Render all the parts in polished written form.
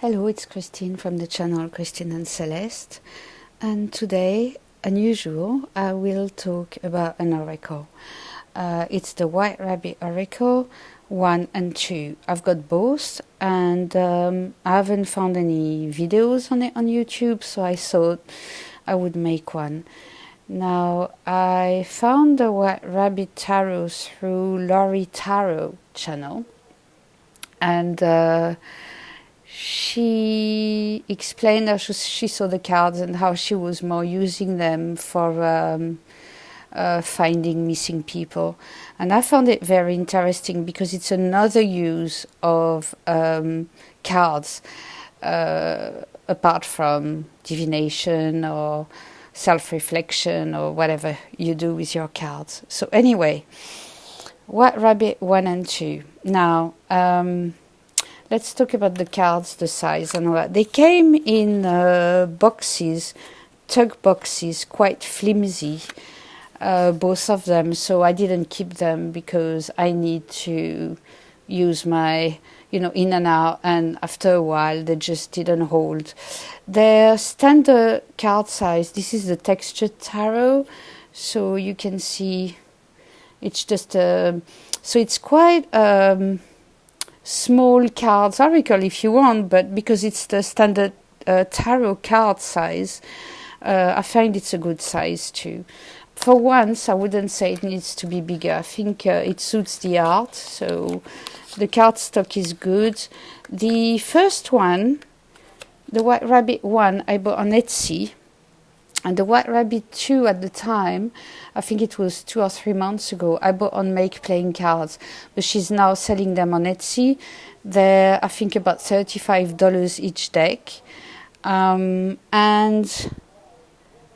Hello, it's Christine from the channel Christine and Celeste, and today, unusual, I will talk about an oracle. It's the White Rabbit Oracle 1 and 2. I've got both, and I haven't found any videos on it on YouTube, so I thought I would make one. Now, I found the White Rabbit Tarot through Laurie Tarot channel, and she explained how she saw the cards and how she was more using them for finding missing people. And I found it very interesting because it's another use of cards apart from divination or self-reflection or whatever you do with your cards. So anyway, White Rabbit 1 and 2. Now, let's talk about the cards, the size and all that. They came in boxes, tug boxes, quite flimsy, both of them. So I didn't keep them because I need to use my, in and out. And after a while, they just didn't hold. Their standard card size, this is the textured tarot. So you can see it's just, so it's quite... small cards oracle if you want, but because it's the standard tarot card size, I find it's a good size too. For once, I wouldn't say it needs to be bigger. I think it suits the art, so the card stock is good. The first one, the White Rabbit 1, I bought on Etsy. And the White Rabbit 2 at the time, I think it was 2 or 3 months ago, I bought on Make Playing Cards. But she's now selling them on Etsy. They're, I think, about $35 each deck. And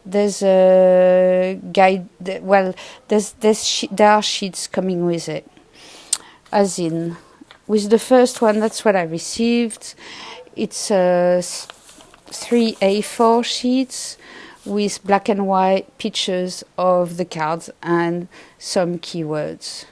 there's a guide, well, there are sheets coming with it. As in, with the first one, that's what I received. It's 3 A4 sheets with black and white pictures of the cards and some keywords,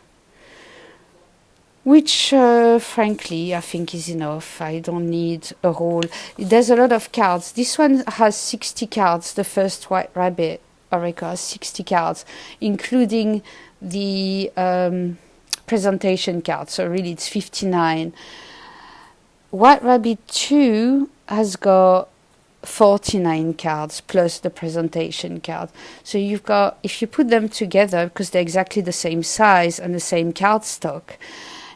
which frankly I think is enough. I don't need a whole... There's a lot of cards. This one has 60 cards. The first White Rabbit Oracle has 60 cards, including the presentation card, so really it's 59. White Rabbit 2 has got 49 cards plus the presentation card. So you've got, if you put them together, because they're exactly the same size and the same card stock,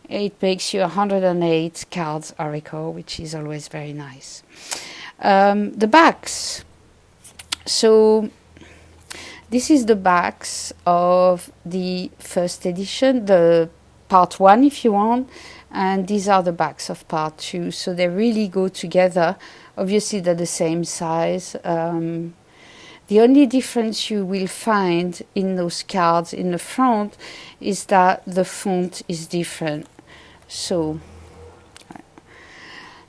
it makes you 108 cards oracle, which is always very nice. The backs. So this is the backs of the first edition, the part 1 if you want, and these are the backs of part 2. So they really go together. Obviously, they're the same size. The only difference you will find in those cards in the front is that the font is different. So,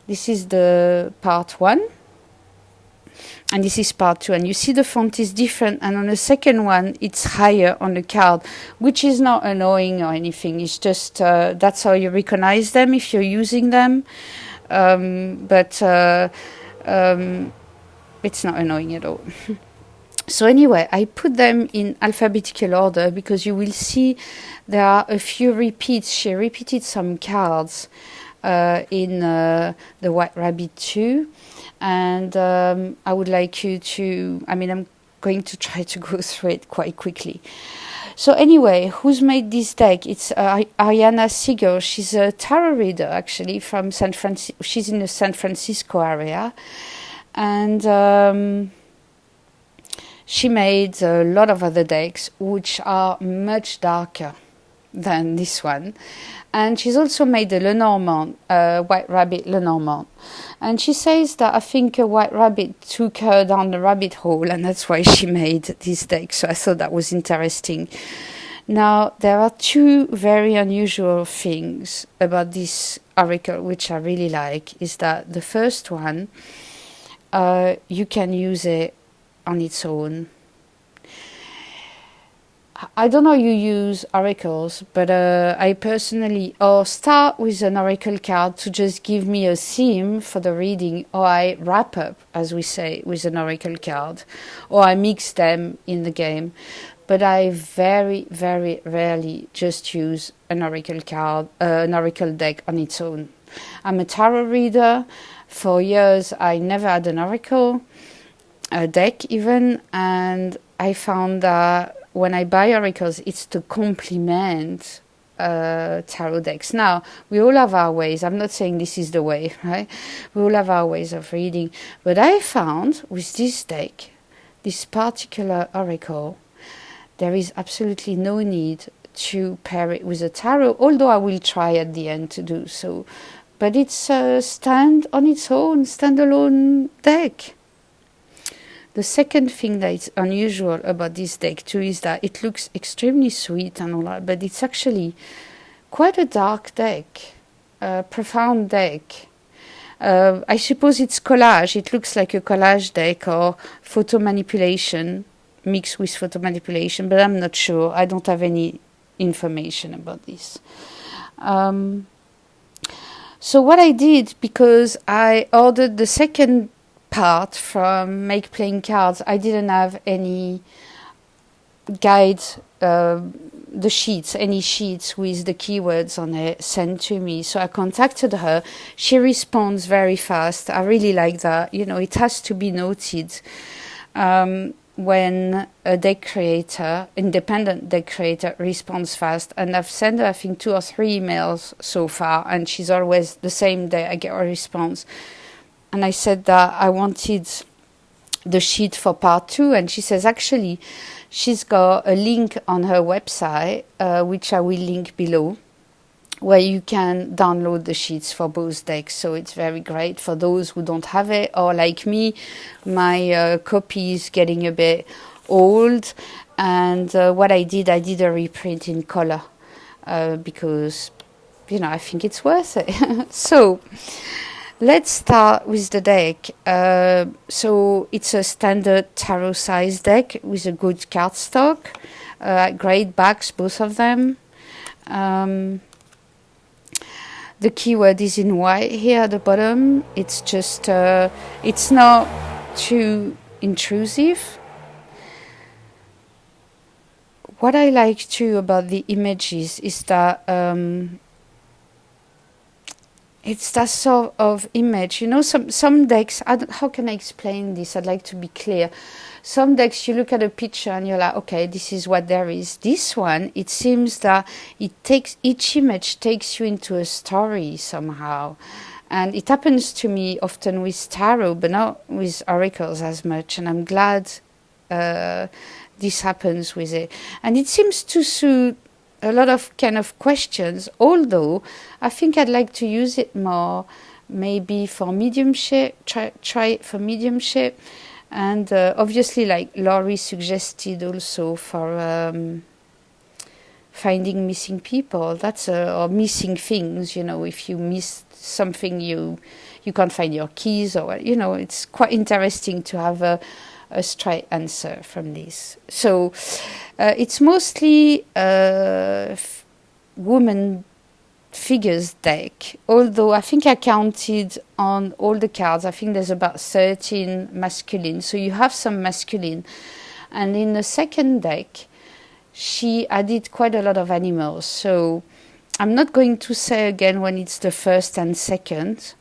this is the part 1. And this is part 2. And you see the font is different. And on the second one, it's higher on the card, which is not annoying or anything. It's just that's how you recognize them if you're using them. It's not annoying at all. So anyway, I put them in alphabetical order because you will see there are a few repeats. She repeated some cards in the White Rabbit 2. And I would like you to... I'm going to try to go through it quite quickly. So anyway, who's made this deck? It's Ariana Siegel. She's a tarot reader, actually, from San Francisco. She's in the San Francisco area. And she made a lot of other decks, which are much darker than this one. And she's also made the Lenormand, White Rabbit Lenormand. And she says that I think a White Rabbit took her down the rabbit hole, and that's why she made this deck. So I thought that was interesting. Now, there are 2 very unusual things about this oracle, which I really like, is that the first one, you can use it on its own. I don't know you use oracles, but I personally or start with an oracle card to just give me a theme for the reading, or I wrap up, as we say, with an oracle card, or I mix them in the game. But I very, very rarely just use an oracle card, an oracle deck on its own. I'm a tarot reader. For years, I never had an oracle, a deck even, and I found that when I buy oracles, it's to complement tarot decks. Now, we all have our ways. I'm not saying this is the way, right? We all have our ways of reading. But I found with this deck, this particular oracle, there is absolutely no need to pair it with a tarot, although I will try at the end to do so. But it's a stand on its own, standalone deck. The second thing that is unusual about this deck too is that it looks extremely sweet and all that, but it's actually quite a dark deck, a profound deck. I suppose it's collage. It looks like a collage deck or photo manipulation mixed with photo manipulation, but I'm not sure. I don't have any information about this. So what I did, because I ordered the second part from Make Playing Cards, I didn't have any guide, the sheets, any sheets with the keywords on it sent to me. So I contacted her. She responds very fast. I really like that. You know, it has to be noted when a deck creator, independent deck creator, responds fast. And I've sent her, I think, 2 or 3 emails so far, and she's always the same day I get a response. And I said that I wanted the sheet for part 2, and she says actually she's got a link on her website, which I will link below, where you can download the sheets for both decks. So it's very great for those who don't have it, or like me, my copy is getting a bit old, and what I did a reprint in color, because, you know, I think it's worth it. So let's start with the deck. So it's a standard tarot size deck with a good cardstock, great backs, both of them. The keyword is in white here at the bottom. It's just, it's not too intrusive. What I like too about the images is that it's that sort of image. You know, some decks, how can I explain this? I'd like to be clear. Some decks, you look at a picture and you're like, okay, this is what there is. This one, it seems that each image takes you into a story somehow. And it happens to me often with tarot, but not with oracles as much. And I'm glad this happens with it. And it seems to suit a lot of kind of questions, although I think I'd like to use it more maybe for mediumship, try it for mediumship. And obviously, like Laurie suggested also for finding missing people, that's or missing things, you know, if you miss something, you can't find your keys, or, you know, it's quite interesting to have a straight answer from this. So it's mostly woman figures deck, although I think I counted on all the cards, I think there's about 13 masculine, so you have some masculine. And in the second deck she added quite a lot of animals, so I'm not going to say again when it's the first and second,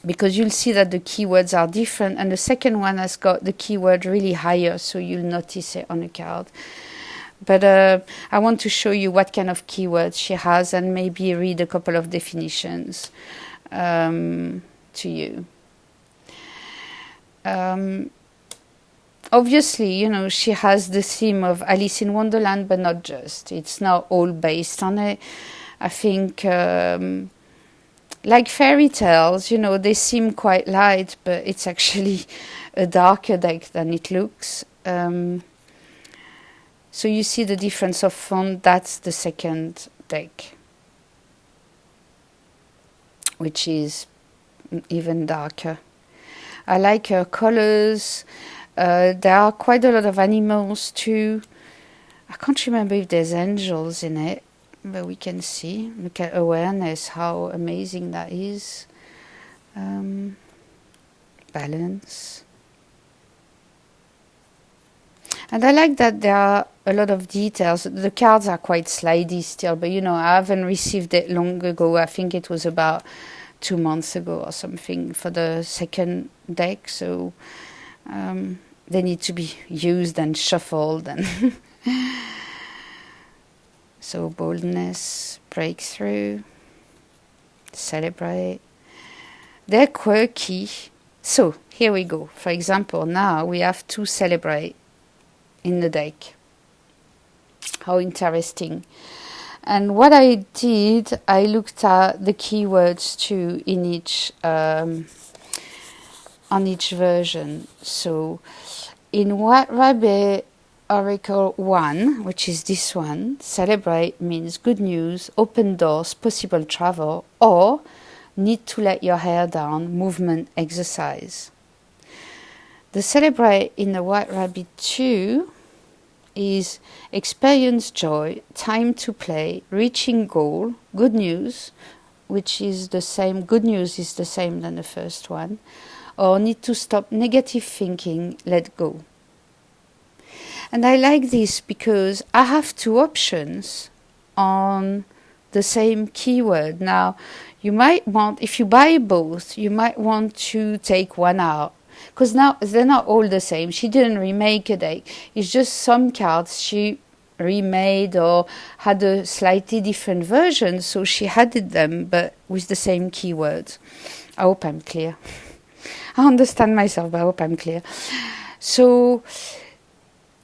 because you'll see that the keywords are different, and the second one has got the keyword really higher, so you'll notice it on a card. But I want to show you what kind of keywords she has, and maybe read a couple of definitions to you. Obviously, you know, she has the theme of Alice in Wonderland, but not just. It's not all based on it. I think, like fairy tales, you know, they seem quite light, but it's actually a darker deck than it looks. So you see the difference of font. That's the second deck, which is even darker. I like her colors. There are quite a lot of animals too. I can't remember if there's angels in it, but we can see. Look at awareness, how amazing that is. Balance. And I like that there are a lot of details. The cards are quite slidey still, but I haven't received it long ago. I think it was about 2 months ago or something for the second deck, so they need to be used and shuffled. And so boldness, breakthrough, celebrate. They're quirky. So here we go. For example, now we have to celebrate in the deck. How interesting. And what I did, I looked at the keywords too in each on each version. So in White Rabbit Oracle 1, which is this one, celebrate means good news, open doors, possible travel, or need to let your hair down, movement, exercise. The celebrate in the White Rabbit 2 is experience joy, time to play, reaching goal, good news, which is the same, good news is the same than the first one, or need to stop negative thinking, let go. And I like this because I have 2 options on the same keyword. Now, you might want, if you buy both, you might want to take one out, because now they're not all the same. She didn't remake a deck. It's just some cards she remade or had a slightly different version, so she added them, but with the same keywords. I hope I'm clear. I understand myself, but I hope I'm clear. So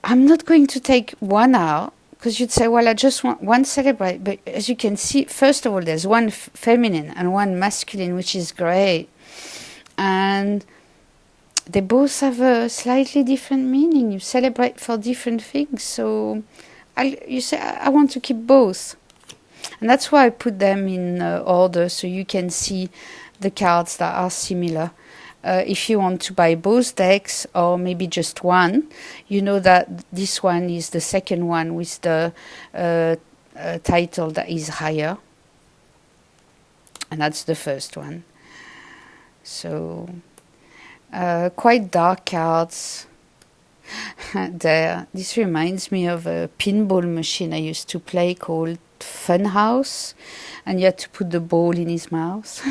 I'm not going to take one out, because you'd say, well, I just want one celebrate. But as you can see, first of all, there's one feminine and one masculine, which is great. And they both have a slightly different meaning. You celebrate for different things. So you say, I want to keep both. And that's why I put them in order, so you can see the cards that are similar. If you want to buy both decks, or maybe just one, you know that this one is the second one with the title that is higher. And that's the first one. So, quite dark cards there. This reminds me of a pinball machine I used to play called Funhouse. And you had to put the ball in his mouth.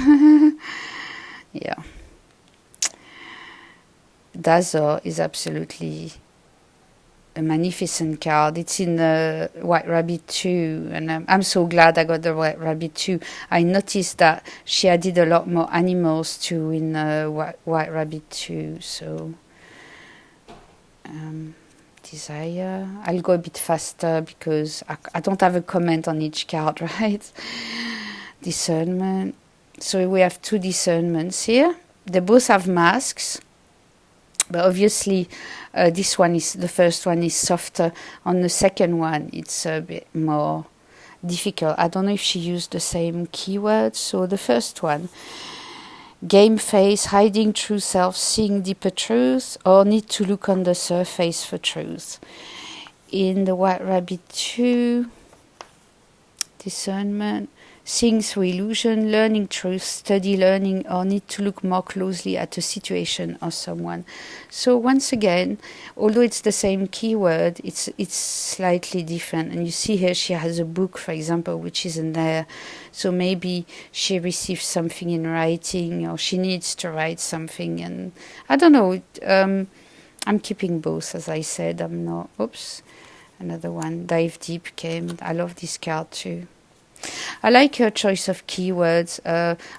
Yeah. Dazor is absolutely a magnificent card. It's in the White Rabbit 2, and I'm so glad I got the White Rabbit 2. I noticed that she added a lot more animals too in White Rabbit 2. So, desire. I'll go a bit faster because I don't have a comment on each card, right? Discernment. So we have 2 discernments here. They both have masks. But obviously, this one is, the first one is softer. On the second one, it's a bit more difficult. I don't know if she used the same keywords. So the first one, game face, hiding true self, seeing deeper truth, or need to look on the surface for truth. In the White Rabbit 2, discernment, seeing through illusion, learning truth, study learning, or need to look more closely at a situation or someone. So once again, although it's the same keyword, it's slightly different. And you see here she has a book, for example, which isn't there. So maybe she received something in writing, or she needs to write something. And I don't know. I'm keeping both, as I said. I'm not. Oops. Another one. Dive Deep came. I love this card too. I like her choice of keywords.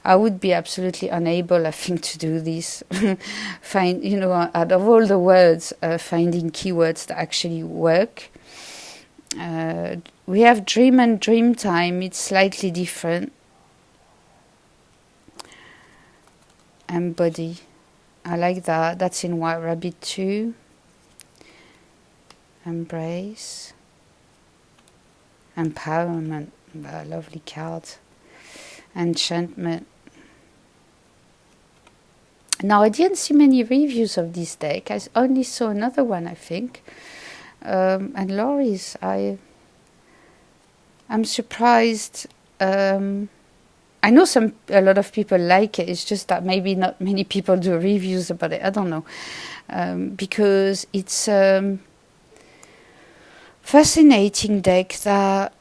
I would be absolutely unable, I think, to do this. Out of all the words, finding keywords that actually work. We have Dream and Dream Time. It's slightly different. And Body. I like that. That's in White Rabbit 2. Embrace. Empowerment. A lovely card. Enchantment. Now, I didn't see many reviews of this deck. I only saw another one, I think. And Laurie's, I'm surprised. I know a lot of people like it. It's just that maybe not many people do reviews about it. I don't know, because it's fascinating deck that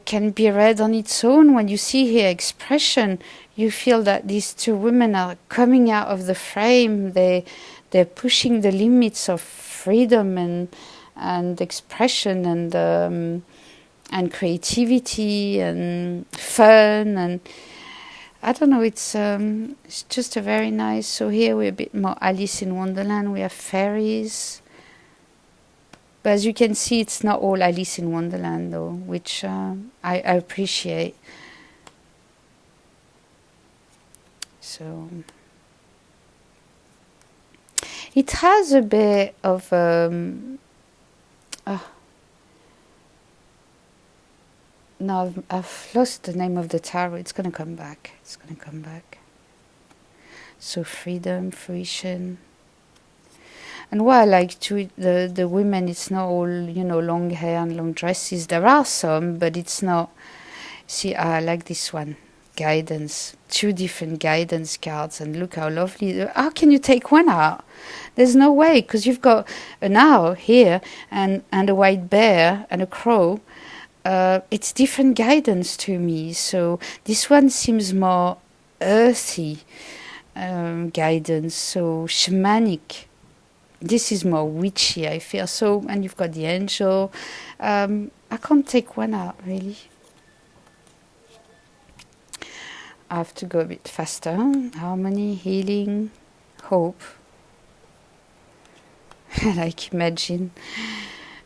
can be read on its own. When you see here expression, you feel that these two women are coming out of the frame. They're pushing the limits of freedom and expression and creativity and fun, and I don't know. It's just a very nice. So here we're a bit more Alice in Wonderland. We have fairies. But as you can see, it's not all Alice in Wonderland, though, which I appreciate. So it has a bit of no, I've lost the name of the tarot. It's going to come back. It's going to come back. So freedom, fruition. And what I like to the women, it's not all, long hair and long dresses. There are some, but it's not. See, I like this one. Guidance. 2 different guidance cards. And look how lovely. How can you take one out? There's no way, because you've got an owl here and a white bear and a crow. It's different guidance to me. So this one seems more earthy guidance, so shamanic. This is more witchy, I feel. So, and you've got the angel. I can't take one out, really. I have to go a bit faster. Harmony, healing, hope. Like imagine.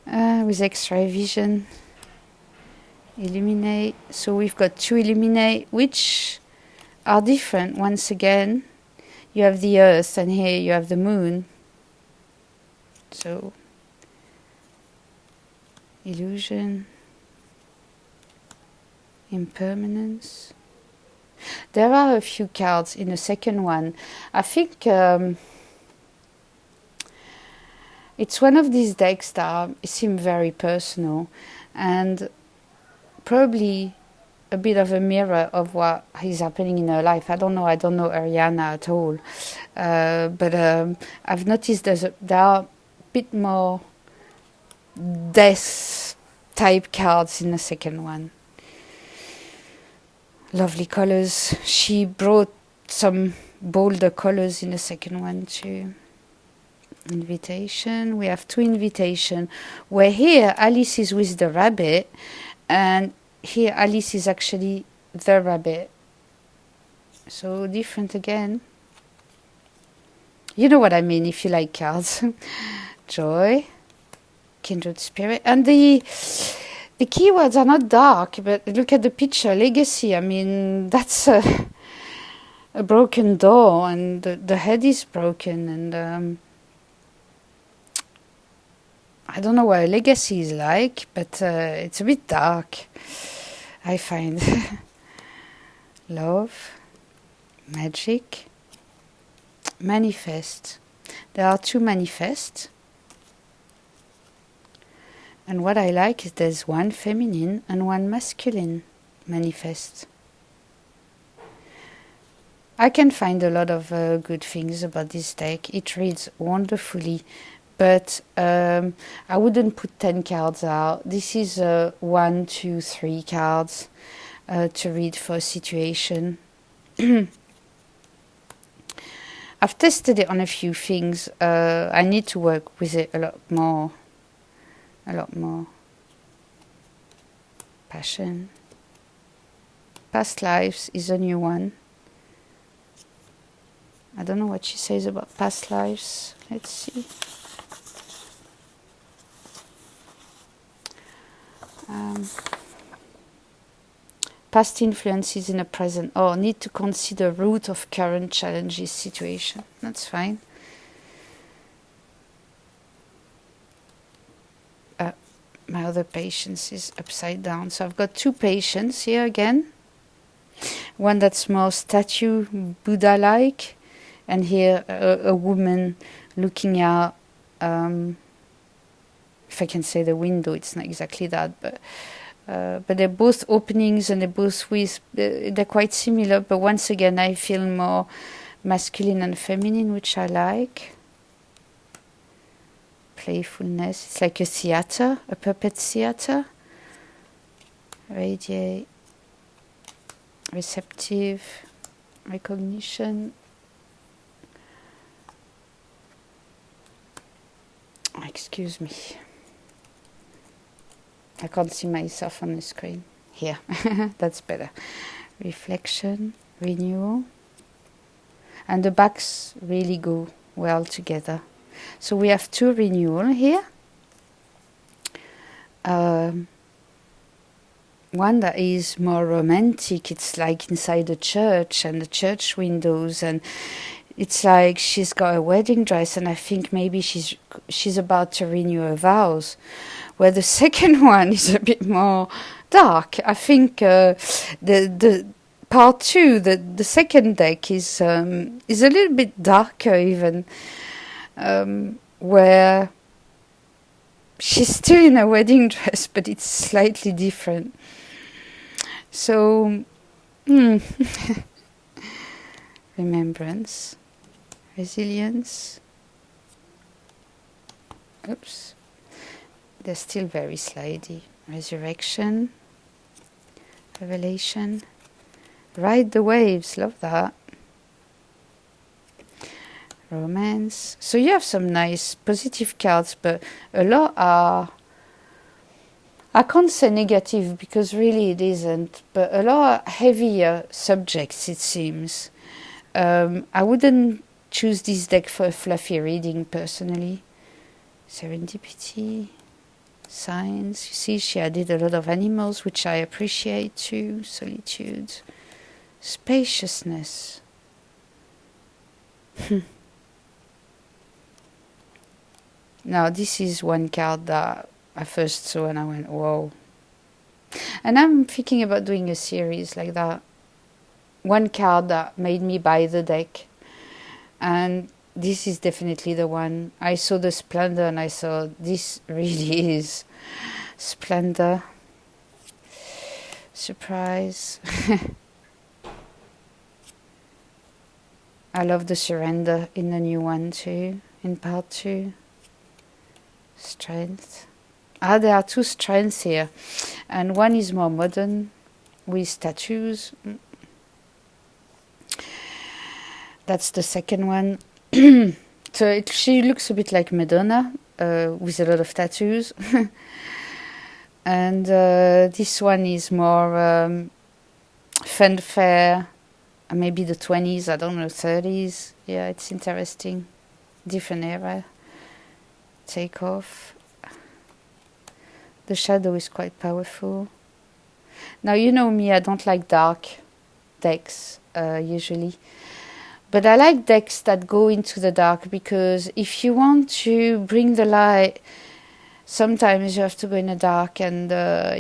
With X-ray vision. Illuminate. So we've got 2 illuminate, which are different. Once again, you have the earth, and here you have the moon. So, illusion, impermanence. There are a few cards in the second one. I think it's one of these decks that seem very personal and probably a bit of a mirror of what is happening in her life. I don't know Ariana at all. But I've noticed there are bit more death type cards in the second one. Lovely colors. She brought some bolder colors in the second one too. Invitation. We have 2 invitation. Where here Alice is with the rabbit, and here Alice is actually the rabbit. So different again. You know what I mean if you like cards. Joy, kindred spirit, and the keywords are not dark, but look at the picture. Legacy. I mean, that's a broken door, and the head is broken, and I don't know what a legacy is like, but it's a bit dark, I find. Love, magic, manifest. There are 2 manifests. And what I like is there's 1 feminine and 1 masculine manifest. I can find a lot of good things about this deck. It reads wonderfully, but I wouldn't put 10 cards out. This is 1, 2, 3 cards to read for a situation. I've tested it on a few things. I need to work with it a lot more. Passion. Past lives is a new one. I don't know what she says about past lives. Let's see. Past influences in the present. Oh, need to consider root of current challenges situation. That's fine. My other patience is upside down. So I've got 2 patients here again. One that's more statue Buddha-like, and here a woman looking out if I can say the window, it's not exactly that, but they're both openings and they're both with, they're quite similar, but once again I feel more masculine and feminine, which I like. Playfulness, it's like a theater, a puppet theater. Radiate, receptive, recognition. Excuse me, I can't see myself on the screen. Here, that's better. Reflection, renewal. And the backs really go well together. So we have 2 renewal here. One that is more romantic. It's like inside a church and the church windows, and it's like she's got a wedding dress, and I think maybe she's about to renew her vows. Where the second one is a bit more dark. I think the part 2, the second deck is a little bit darker even, where she's still in a wedding dress, but it's slightly different. So, remembrance, resilience. Oops. They're still very slidey. Resurrection, revelation, ride the waves, love that. Romance. So you have some nice positive cards, but a lot are, I can't say negative because really it isn't, but a lot are heavier subjects, it seems. I wouldn't choose this deck for a fluffy reading personally. Serendipity. Signs. You see, she added a lot of animals, which I appreciate too. Solitude, spaciousness. Now, this is one card that I first saw and I went, whoa. And I'm thinking about doing a series like that. One card that made me buy the deck, and this is definitely the one. I saw the Splendor and I thought, this really is Splendor. Surprise. I love the Surrender in the new one too, in part 2. Strength. There are 2 strengths here. And one is more modern, with tattoos. That's the second one. So she looks a bit like Madonna, with a lot of tattoos. And this one is more fanfare, maybe the 20s, I don't know, 30s. Yeah, it's interesting. Different era. Take off. The shadow is quite powerful. Now, you know me, I don't like dark decks, usually. But I like decks that go into the dark, because if you want to bring the light, sometimes you have to go in the dark, and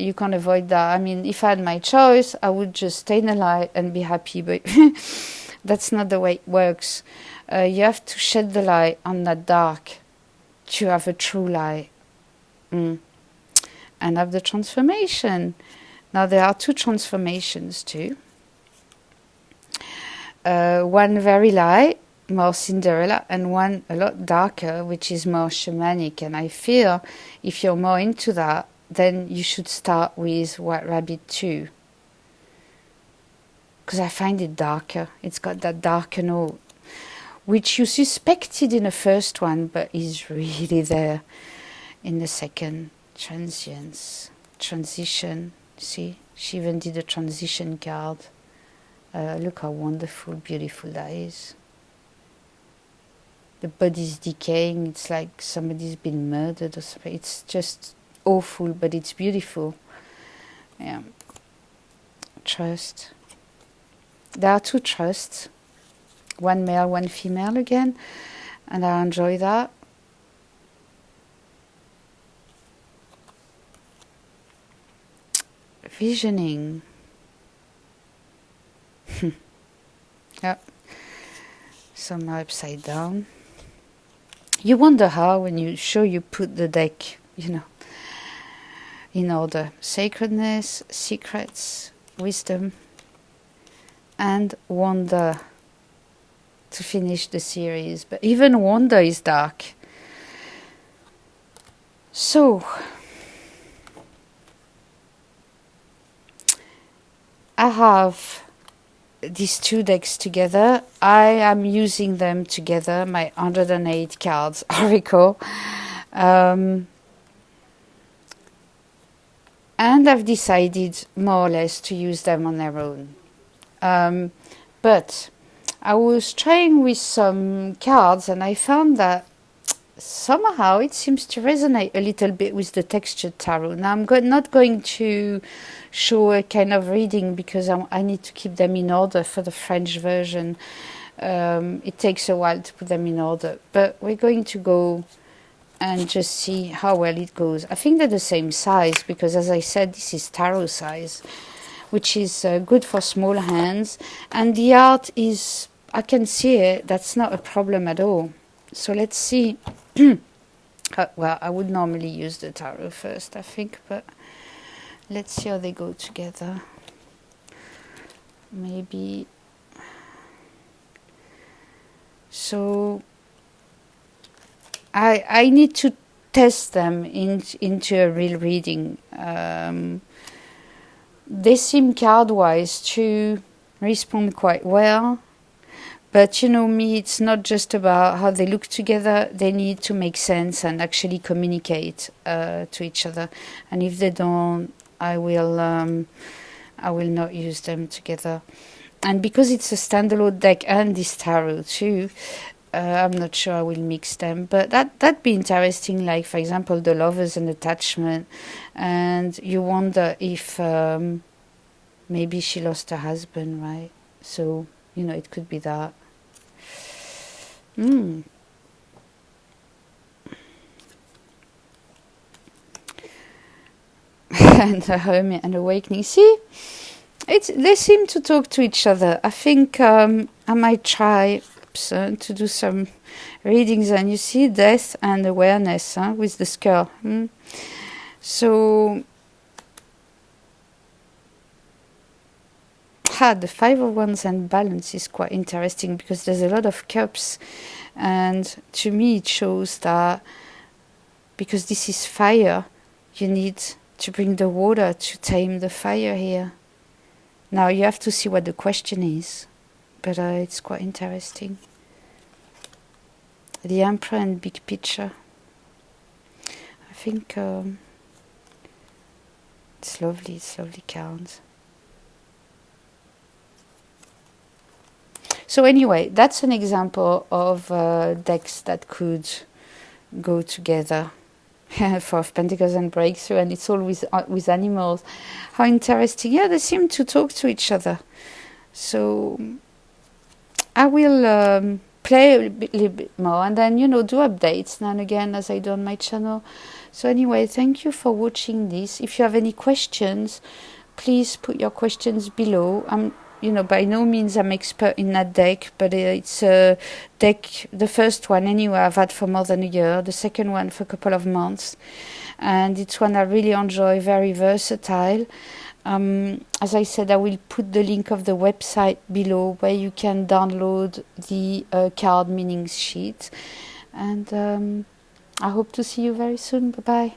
you can't avoid that. I mean, if I had my choice, I would just stay in the light and be happy, but that's not the way it works. You have to shed the light on that dark to have a true light. And have the transformation. Now, there are 2 transformations too. One very light, more Cinderella, and one a lot darker, which is more shamanic. And I feel if you're more into that, then you should start with White Rabbit 2. Because I find it darker. It's got that darker note, which you suspected in the first one, but is really there in the second. Transience, transition. See, she even did a transition card. Look how wonderful, beautiful that is. The body's decaying. It's like somebody's been murdered or something. It's just awful, but it's beautiful. Yeah. Trust. There are 2 trusts. One male, one female again. And I enjoy that. Visioning. Yeah. Some are upside down. You wonder how, when you put the deck in order. Sacredness, secrets, wisdom, and wonder to finish the series. But even wonder is dark. So, I have these two decks together. I am using them together, my 108 cards oracle. And I've decided more or less to use them on their own. But I was trying with some cards and I found that somehow it seems to resonate a little bit with the textured tarot. Now I'm not going to show a kind of reading because I need to keep them in order for the French version. It takes a while to put them in order. But we're going to go and just see how well it goes. I think they're the same size because, as I said, this is tarot size, which is good for small hands. And the art is, I can see it, that's not a problem at all. So let's see. Well, I would normally use the tarot first, I think, but let's see how they go together. Maybe. So I need to test them into a real reading. They seem card-wise to respond quite well. But me, it's not just about how they look together. They need to make sense and actually communicate to each other. And if they don't, I will not use them together. And because it's a standalone deck and this tarot too, I'm not sure I will mix them. But that'd be interesting. Like, for example, the lovers and attachment. And you wonder if maybe she lost her husband, right? So, it could be that. And the Hermit and Awakening. See, they seem to talk to each other. I think I might try to do some readings. And you see, death and awareness with the skull. So, the Five of Wands and balance is quite interesting because there's a lot of cups, and to me it shows that because this is fire, you need to bring the water to tame the fire here. Now you have to see what the question is, but it's quite interesting. The Emperor and big picture. I think it's lovely cards. So anyway, that's an example of decks that could go together. Four of Pentacles and Breakthrough, and it's all with animals. How interesting. Yeah, they seem to talk to each other. So I will play a little bit more and then, do updates now and again as I do on my channel. So anyway, thank you for watching this. If you have any questions, please put your questions below. By no means I'm expert in that deck, but it's a deck, the first one anyway, I've had for more than a year, the second one for a couple of months, and it's one I really enjoy, very versatile. As I said, I will put the link of the website below where you can download the card meanings sheet, and I hope to see you very soon. Bye-bye.